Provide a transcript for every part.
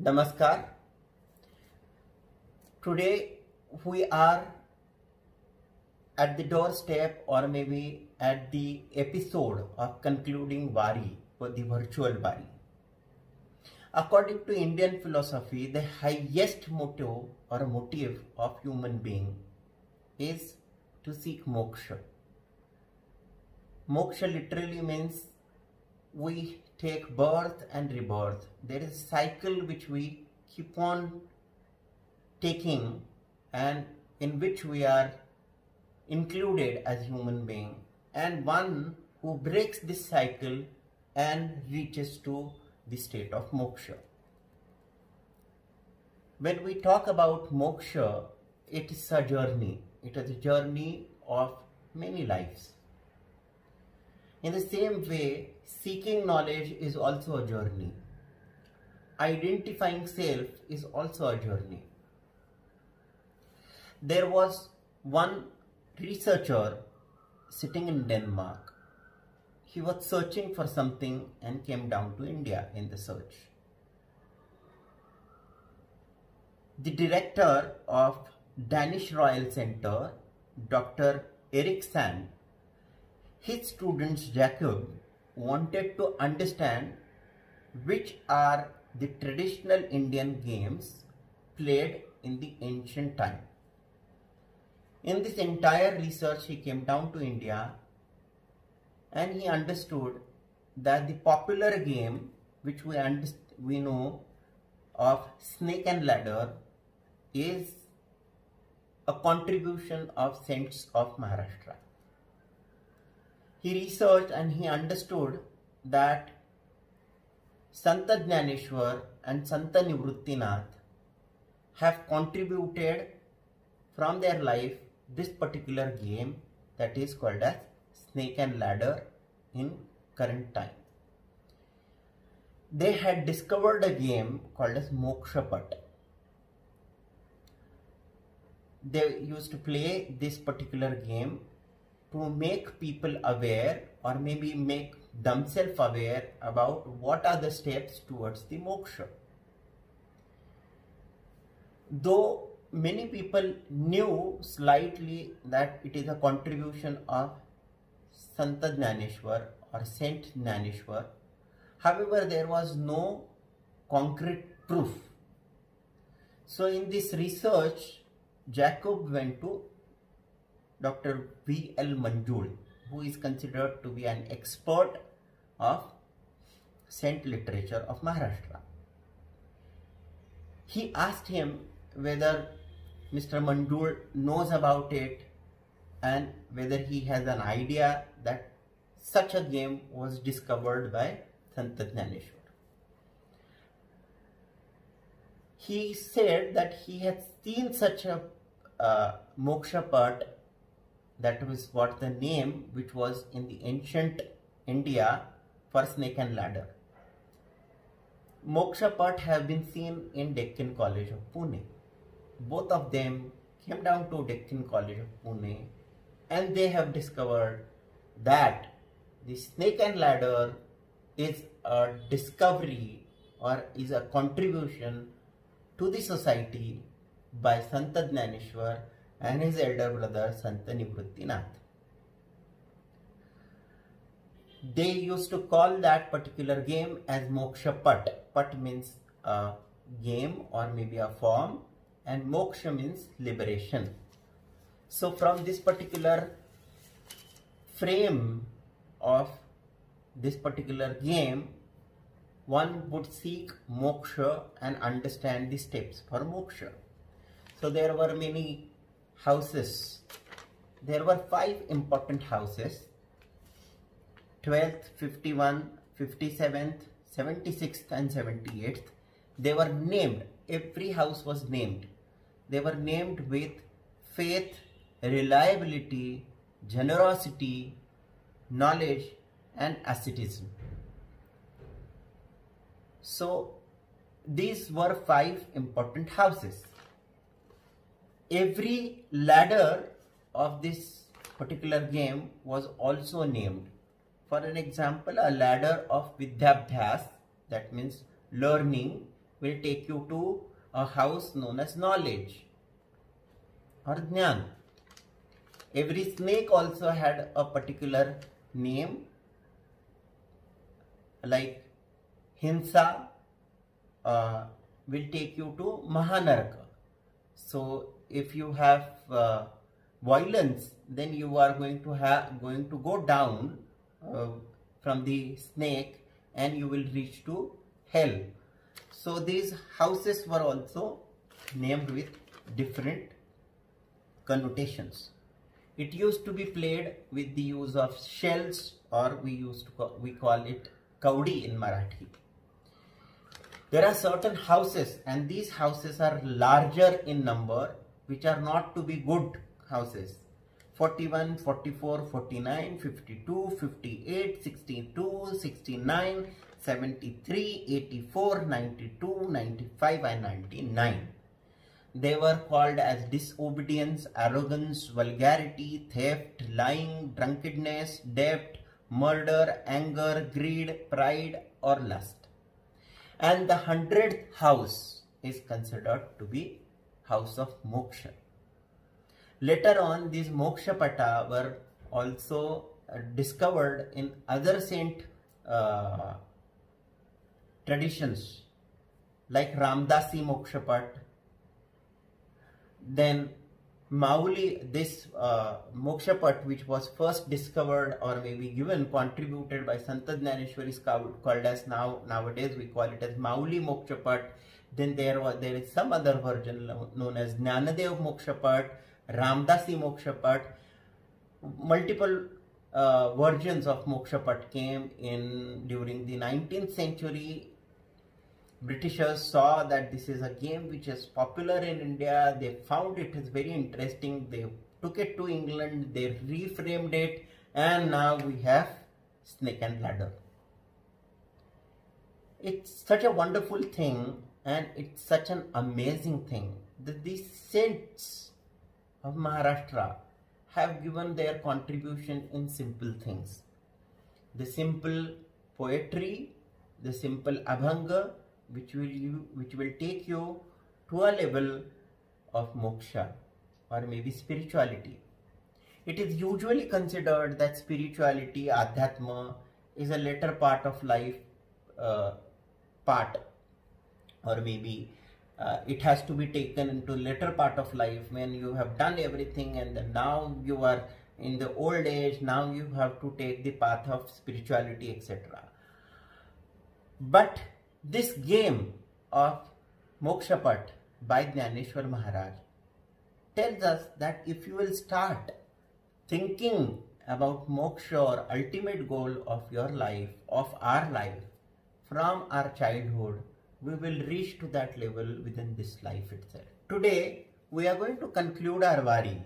Namaskar. Today we are at the doorstep or maybe at the episode of concluding Wari or the virtual Wari. According to Indian philosophy, the highest motto or motive of human being is to seek moksha. Moksha literally means we take birth and rebirth. There is a cycle which we keep on taking and in which we are included as human being, and one who breaks this cycle and reaches to the state of moksha. When we talk about moksha, it is a journey. It is a journey of many lives. In the same way, seeking knowledge is also a journey. Identifying self is also a journey. There was one researcher sitting in Denmark. He was searching for something and came down to India in the search. The director of Danish Royal Center, Dr. Erik Sand, his students Jacob wanted to understand which are the traditional Indian games played in the ancient time. In this entire research, he came down to India and he understood that the popular game which we know of snake and ladder is a contribution of saints of Maharashtra. He researched and he understood that Santa Jnaneshwar and Santa Nivruttinath have contributed from their life this particular game that is called as snake and ladder in current time. They had discovered a game called as Moksha Pat. They used to play this particular game to make people aware or maybe make themselves aware about what are the steps towards the moksha. Though many people knew slightly that it is a contribution of Santa Jnaneshwar or Saint Jnaneshwar, however, there was no concrete proof. So in this research, Jacob went to Dr. V.L. Manjul, who is considered to be an expert of saint literature of Maharashtra. He asked him whether Mr. Manjul knows about it and whether he has an idea that such a game was discovered by Santa Jnaneshwar. He said that he had seen such a Moksha Pat, that was what the name which was in the ancient India for snake and ladder. Moksha Pat have been seen in Deccan College of Pune. Both of them came down to Deccan College of Pune and they have discovered that the snake and ladder is a discovery or is a contribution to the society by Santa Jnaneshwar and his elder brother Santa Nivruttinath. They used to call that particular game as Moksha Pat. Pat means a game or maybe a form, and Moksha means liberation. So from this particular frame of this particular game, one would seek moksha and understand the steps for moksha. So there were many houses. There were 5 important houses: 12th, 51, 57th, 76th and 78th. They were named. Every house was named. They were named with faith, reliability, generosity, knowledge and asceticism. So these were 5 important houses. Every ladder of this particular game was also named. For an example, a ladder of Vidyabhyas, that means learning, will take you to a house known as knowledge or Jnana. Every snake also had a particular name, like Hinsa will take you to Mahanaraka. So if you have violence, then you are going to go down from the snake and you will reach to hell. So these houses were also named with different connotations. It used to be played with the use of shells, or we call it kaudi in Marathi. There are certain houses, and these houses are larger in number, which are not to be good houses. 41, 44, 49, 52, 58, 62, 69, 73, 84, 92, 95 and 99. They were called as disobedience, arrogance, vulgarity, theft, lying, drunkenness, debt, murder, anger, greed, pride or lust. And the 100th house is considered to be house of moksha. Later on, these moksha pata were also discovered in other saint traditions like Ramdasi moksha pat. Then Mauli, this moksha pat, which was first discovered or maybe given, contributed by Santa Jnaneshwari, is called as nowadays we call it as Mauli moksha pat. Then there is some other version known as Jnanadev moksha pat, Ramdasi moksha pat. Multiple versions of moksha pat came in during the 19th century. Britishers saw that this is a game which is popular in India. They found it is very interesting. They took it to England, they reframed it, and now we have snake and ladder. It's such a wonderful thing, and it's such an amazing thing that these saints of Maharashtra have given their contribution in simple things. The simple poetry, the simple abhanga, which will take you to a level of moksha or maybe spirituality. It is usually considered that spirituality, adhyatma, is a later part of life or maybe it has to be taken into later part of life when you have done everything, and then now you are in the old age, now you have to take the path of spirituality, etc. But this game of moksha pat by Jnaneshwar Maharaj tells us that if you will start thinking about moksha or ultimate goal of your life, of our life, from our childhood, we will reach to that level within this life itself. Today, we are going to conclude our Vari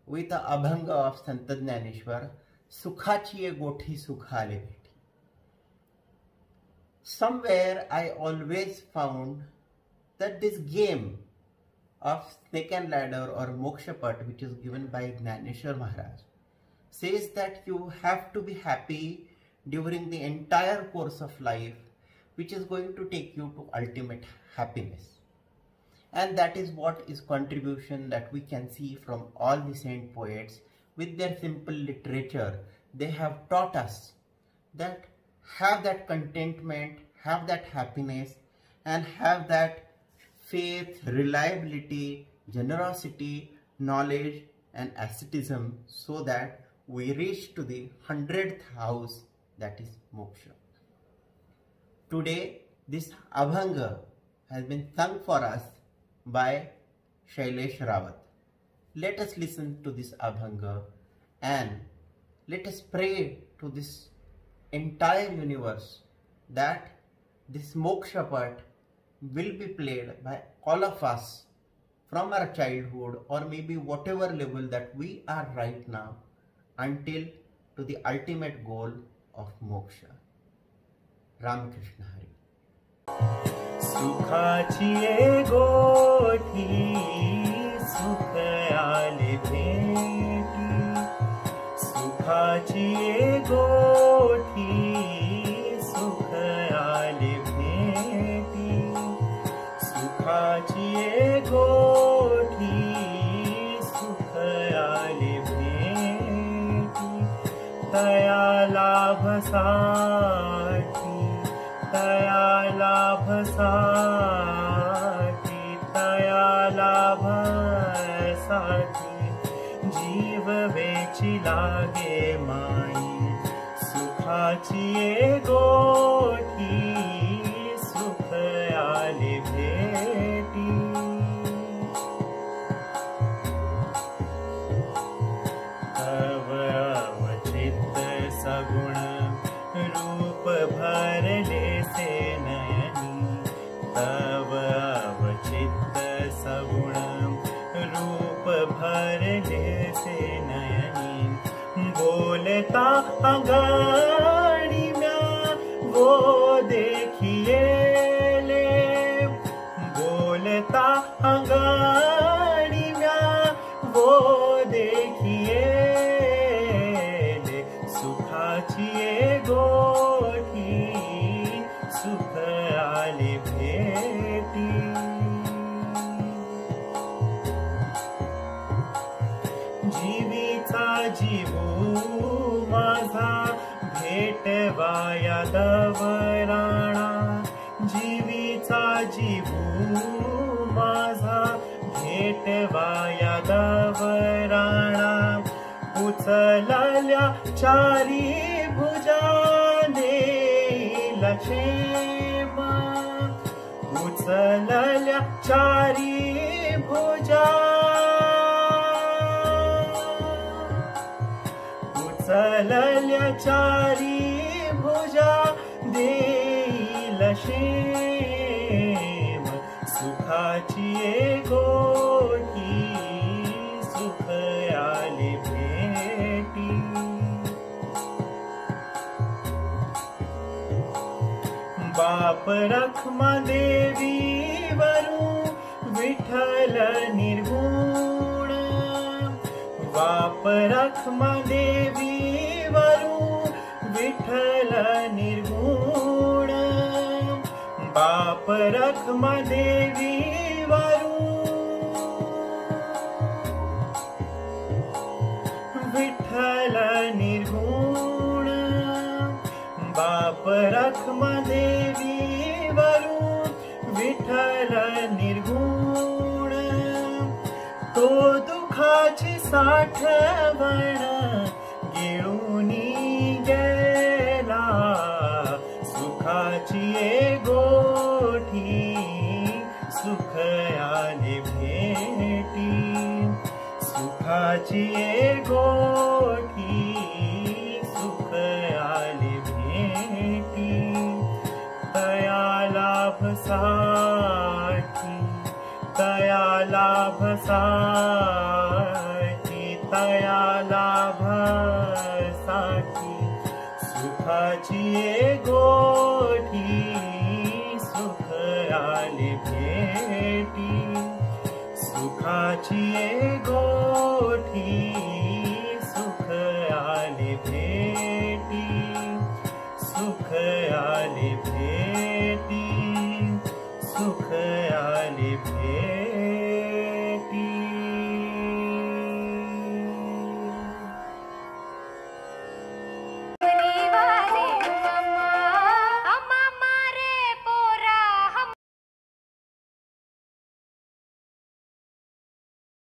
with the Abhanga of Sant Jnaneshwar, Sukhachiye Gothi Sukhale Beti. Somewhere I always found that this game of snake and ladder or moksha pat, which is given by Jnaneshwar Maharaj, says that you have to be happy during the entire course of life, which is going to take you to ultimate happiness. And that is what is contribution that we can see from all the saint poets with their simple literature. They have taught us that have that contentment, have that happiness, and have that faith, reliability, generosity, knowledge and asceticism, so that we reach to the 100th house, that is moksha. Today, this Abhanga has been sung for us by Shailesh Rawat. Let us listen to this Abhanga and let us pray to this entire universe that this moksha pat will be played by all of us from our childhood or maybe whatever level that we are right now until to the ultimate goal of moksha. Ramakrishna Hari. Sukhachiye gothi sukhale beti, Sukhachiye gothi sukhale beti, लाभसाठी तया लाभसाठी तया लाभसाठी जीव वेची लागे माई सुखाची ये गोठी सुख आले भेटी तव अवचित सगुण रूप भरले से नयनी तव अवचित सगुण रूप भरले से नयनी बोलता अंगाड़ी म्या वो देखिए ले बोलता अंगाड़ी म्या वो देखिए ले सुखाची ये गोठी सुख आले भेटी जीवीचा जीवू माझा भेटवाया दवराणा जीवीचा जीवू माझा भेटवाया दवराणा उचलल्या चारी भुजा देईला क्षेमा उचलल्या चारी भुजा उचलल्या चारी भुजा देईल क्षेम सुखाची ये गोठी सुख आले भेटी बाप रखमा देवी वरू विठ्ठल निर्गुण बाप रखमा देवी वरू विठ्ठल निर्गुण बाप रखमा देवी वरू विठ्ठल निर्गुण बाप रखमा देवी वरू विठ्ठल निर्गुण तो दुखाची साठवण गिळूनी गेला सुखाची ये गोठी सुख आले भेटी सुखाची ये गोठी सुख आले भेटी तया लाभसाठी तया लाभसाठी तया लाभसाठी सुखाची ये गोठी सुख आले भेटी सुखाची ये गोठी